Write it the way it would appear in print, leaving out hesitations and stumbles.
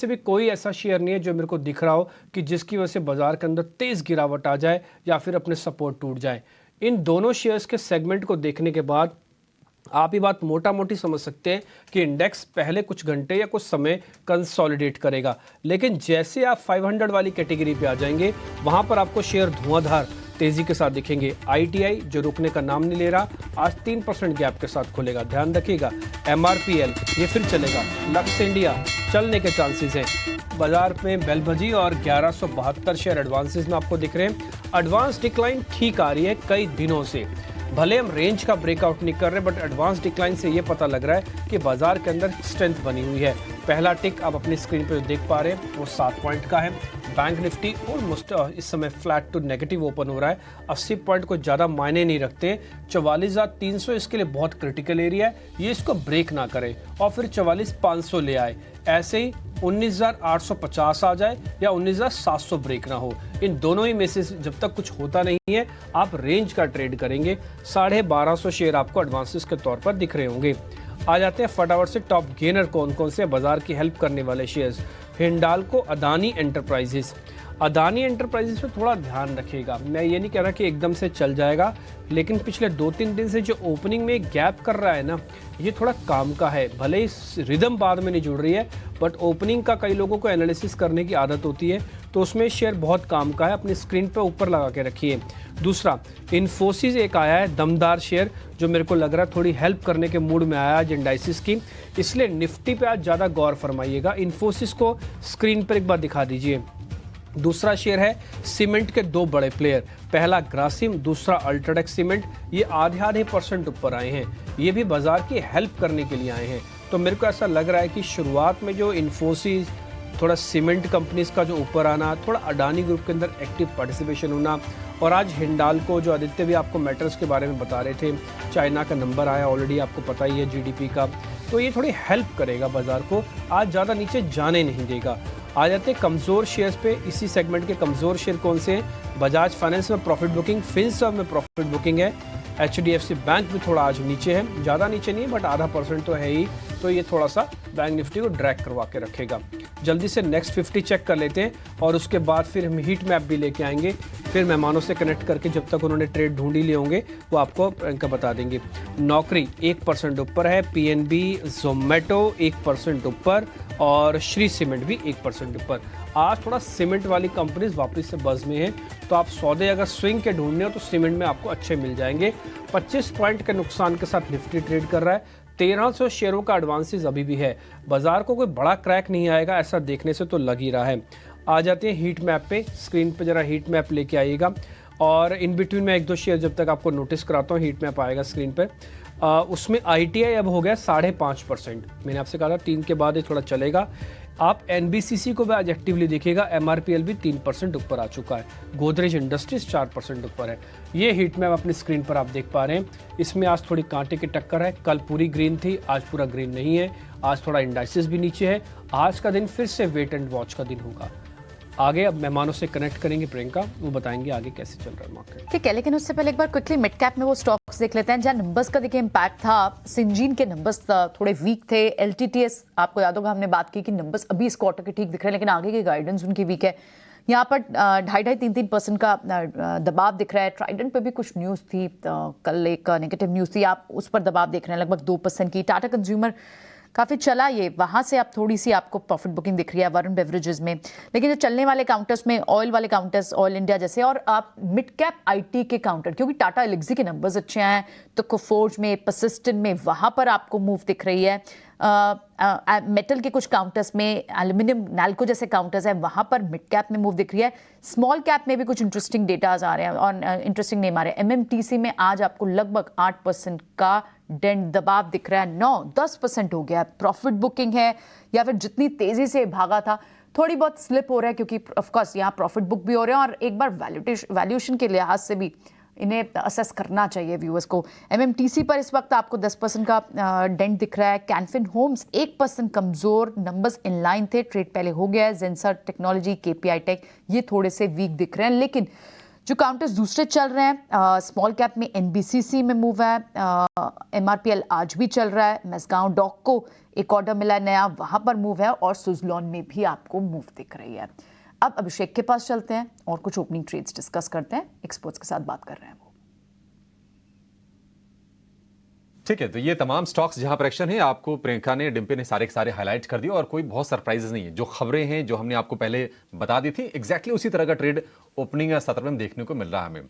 से भी कोई ऐसा शेयर नहीं है जो मेरे को दिख रहा हो कि जिसकी वजह से बाजार के अंदर तेज गिरावट आ जाए या फिर अपने सपोर्ट टूट जाए। इन दोनों शेयर्स के सेगमेंट को देखने के बाद आप ये बात मोटा मोटी समझ सकते हैं कि इंडेक्स पहले कुछ घंटे या कुछ समय कंसोलिडेट करेगा, लेकिन जैसे आप 500 वाली कैटेगरी पे आ जाएंगे वहां पर आपको शेयर धुआंधार तेजी के साथ दिखेंगे। ITI जो रुकने का नाम नहीं ले रहा, आज 3% गैप के साथ खुलेगा, ध्यान रखिएगा। MRPL ये फिर चलेगा। लक्स इंडिया चलने के चांसेस हैं। बाजार में बेल बजी और 1172 शेयर एडवांसेस में आपको दिख रहे हैं। एडवांस डिक्लाइन ठीक आ रही है कई दिनों से, भले हम रेंज का ब्रेकआउट नहीं कर रहे, बट एडवांस डिक्लाइन से ये पता लग रहा है कि बाजार के अंदर स्ट्रेंथ बनी हुई है। पहला टिक आप अपनी स्क्रीन पर जो देख पा रहे हैं वो 7 पॉइंट का है। बैंक निफ्टी ऑलमोस्ट इस समय फ्लैट टू नेगेटिव ओपन हो रहा है। 80 पॉइंट को ज़्यादा मायने नहीं रखते। 44,300 इसके लिए बहुत क्रिटिकल एरिया है, ये इसको ब्रेक ना करे और फिर 44,500 ले आए। ऐसे ही 19,850 आ जाए या 19,700 ब्रेक ना हो, इन दोनों ही में से जब तक कुछ होता नहीं है आप रेंज का ट्रेड करेंगे। 1250 शेयर आपको एडवांसेस के तौर पर दिख रहे होंगे। आ जाते हैं फटाफट से टॉप गेनर कौन कौन से बाजार की हेल्प करने वाले shares. Hindalco, Adani enterprises. Adani enterprises पे थोड़ा ध्यान रखिएगा। मैं ये नहीं कह रहा कि एकदम से चल जाएगा, लेकिन पिछले 2-3 दिन से जो ओपनिंग में गैप कर रहा है ना, ये थोड़ा काम का है। भले ही रिदम बाद में नहीं जुड़ रही है, बट ओपनिंग का कई लोगों को एनालिसिस करने की आदत होती है, तो उसमें शेयर बहुत काम का है। अपनी स्क्रीन पर ऊपर लगा के रखिए। दूसरा, इन्फोसिस एक आया है दमदार शेयर, जो मेरे को लग रहा है थोड़ी हेल्प करने के मूड में आया आज इंडाइसिस की, इसलिए निफ्टी पे आज ज़्यादा गौर फरमाइएगा। इन्फोसिस को स्क्रीन पर एक बार दिखा दीजिए। दूसरा शेयर है सीमेंट के 2 बड़े प्लेयर, पहला ग्रासिम, दूसरा अल्ट्राटेक सीमेंट। ये आधे % ऊपर आए हैं, ये भी बाजार की हेल्प करने के लिए आए हैं। तो मेरे को ऐसा लग रहा है कि शुरुआत में जो इन्फोसिस, थोड़ा सीमेंट कंपनीज का जो ऊपर आना, थोड़ा अडानी ग्रुप के अंदर एक्टिव पार्टिसिपेशन होना, और आज हिंडाल्को जो आदित्य भी आपको मैटर्स के बारे में बता रहे थे, चाइना का नंबर आया ऑलरेडी, आपको पता ही है GDP का, तो ये थोड़ी हेल्प करेगा बाजार को, आज ज़्यादा नीचे जाने नहीं देगा। आ जाते हैं कमज़ोर शेयर्स पे। इसी सेगमेंट के कमज़ोर शेयर कौन से हैं? बजाज फाइनेंस में प्रॉफिट बुकिंग, फिनसर्व में प्रॉफिट बुकिंग है। HDFC बैंक भी थोड़ा आज नीचे है, ज़्यादा नीचे नहीं है बट आधा % तो है ही, तो ये थोड़ा सा बैंक निफ्टी को ड्रैग करवा के रखेगा। जल्दी से नेक्स्ट 50 चेक कर लेते हैं और उसके बाद फिर हम हीट मैप भी लेके आएंगे। फिर मेहमानों से कनेक्ट करके जब तक उन्होंने ट्रेड ढूंढ ही लिए होंगे वो आपको इनका बता देंगे। नौकरी 1% ऊपर है, PNB, जोमेटो 1% ऊपर और श्री सीमेंट भी 1% ऊपर। आज थोड़ा सीमेंट वाली कंपनीज वापस से बज़ में है, तो आप सौदे अगर स्विंग के ढूंढने हो तो सीमेंट में आपको अच्छे मिल जाएंगे। 25 पॉइंट के नुकसान के साथ निफ्टी ट्रेड कर रहा है। 1300 शेयरों का एडवांसेस अभी भी है। बाजार को कोई बड़ा क्रैक नहीं आएगा ऐसा देखने से तो लग ही रहा है। आ जाते हैं हीट मैप पे। स्क्रीन पे जरा हीट मैप लेके आइएगा और इन बिटवीन में 1-2 शेयर जब तक आपको नोटिस कराता हूँ, हीट मैप आएगा स्क्रीन पर। उसमें ITI अब हो गया 5.5%। मैंने आपसे कहा था 3 के बाद ये थोड़ा चलेगा। आप NBCC को भी आज एक्टिवली देखिएगा, MRPL भी 3% ऊपर आ चुका है। गोदरेज इंडस्ट्रीज 4% ऊपर है। ये हीट मैप अपनी स्क्रीन पर आप देख पा रहे हैं। इसमें आज थोड़ी कांटे की टक्कर है, कल पूरी ग्रीन थी, आज पूरा ग्रीन नहीं है। आज थोड़ा इंडाइसिस भी नीचे है। आज का दिन फिर से वेट एंड वॉच का दिन होगा। आगे अब मेहमानों से कनेक्ट करेंगे प्रियंका, वो बताएंगे आगे कैसे चल रहा है मार्केट। ठीक है, लेकिन उससे पहले एक बार क्विकली मिड कैप में वो स्टॉक्स देख लेते हैं जहां नंबर्स का देखिए इंपैक्ट था। सिंजीन के नंबर्स थोड़े वीक थे। LTTS आपको याद होगा हमने बात की कि नंबर्स अभी इस क्वार्टर के ठीक दिख रहे हैं, लेकिन आगे की गाइडेंस उनकी वीक है। यहाँ पर 2.5-3% का दबाव दिख रहा है। ट्राइडेंट पे भी कुछ न्यूज़ थी, कल एक नेगेटिव न्यूज़ थी, आप उस पर दबाव देख रहे हैं लगभग 2% की। टाटा कंज्यूमर काफ़ी चला, ये वहाँ से आप थोड़ी सी आपको प्रॉफिट बुकिंग दिख रही है वरुण बेवरेजेस में। लेकिन जो चलने वाले काउंटर्स में ऑयल वाले काउंटर्स, ऑयल इंडिया जैसे, और आप मिड कैप IT के काउंटर, क्योंकि टाटा एलिक्सी के नंबर्स अच्छे हैं, तो कोफोर्ज में, पर्सिस्टेंट में, वहाँ पर आपको मूव दिख रही है। मेटल के कुछ काउंटर्स में, एल्यूमिनियम, नैल्को जैसे काउंटर्स हैं, वहाँ पर मिड कैप में मूव दिख रही है। स्मॉल कैप में भी कुछ इंटरेस्टिंग डेटाज आ रहे हैं और इंटरेस्टिंग नेम आ रहे हैं। MMTC में आज आपको लगभग 8% का डेंट दबाव दिख रहा है। 9-10% हो गया। प्रॉफिट बुकिंग है या फिर जितनी तेजी से भागा था थोड़ी बहुत स्लिप हो रहा है, क्योंकि ऑफकोर्स यहाँ प्रॉफिट बुक भी हो रहे हैं और एक बार वैल्यूएशन के लिहाज से भी इन्हें असेस करना चाहिए व्यूअर्स को। MMTC पर इस वक्त आपको 10% का डेंट दिख रहा है। कैनफिन होम्स 1% कमजोर, नंबर्स इन लाइन थे, ट्रेड पहले हो गया है। जेंसर टेक्नोलॉजी, KPI टेक ये थोड़े से वीक दिख रहे हैं, लेकिन जो काउंटर्स दूसरे चल रहे हैं, स्मॉल कैप में एनबीसीसी में मूव है, एमआरपीएल आज भी चल रहा है, मेसगांव डॉक को एक ऑर्डर मिला है नया, वहां पर मूव है, और सुजलॉन में भी आपको मूव दिख रही है। अब अभिषेक के पास चलते हैं और कुछ ओपनिंग ट्रेड्स डिस्कस करते हैं, एक्सपर्ट्स के साथ बात कर रहे हैं वो। ठीक है, तो ये तमाम स्टॉक्स जहां पर एक्शन है, आपको प्रियंका ने, डिम्पी ने सारे के सारे हाईलाइट कर दिए और कोई बहुत सरप्राइजेस नहीं है। जो खबरें हैं जो हमने आपको पहले बता दी थी, एग्जैक्टली उसी तरह का ट्रेड ओपनिंग या सत्र में देखने को मिल रहा है हमें।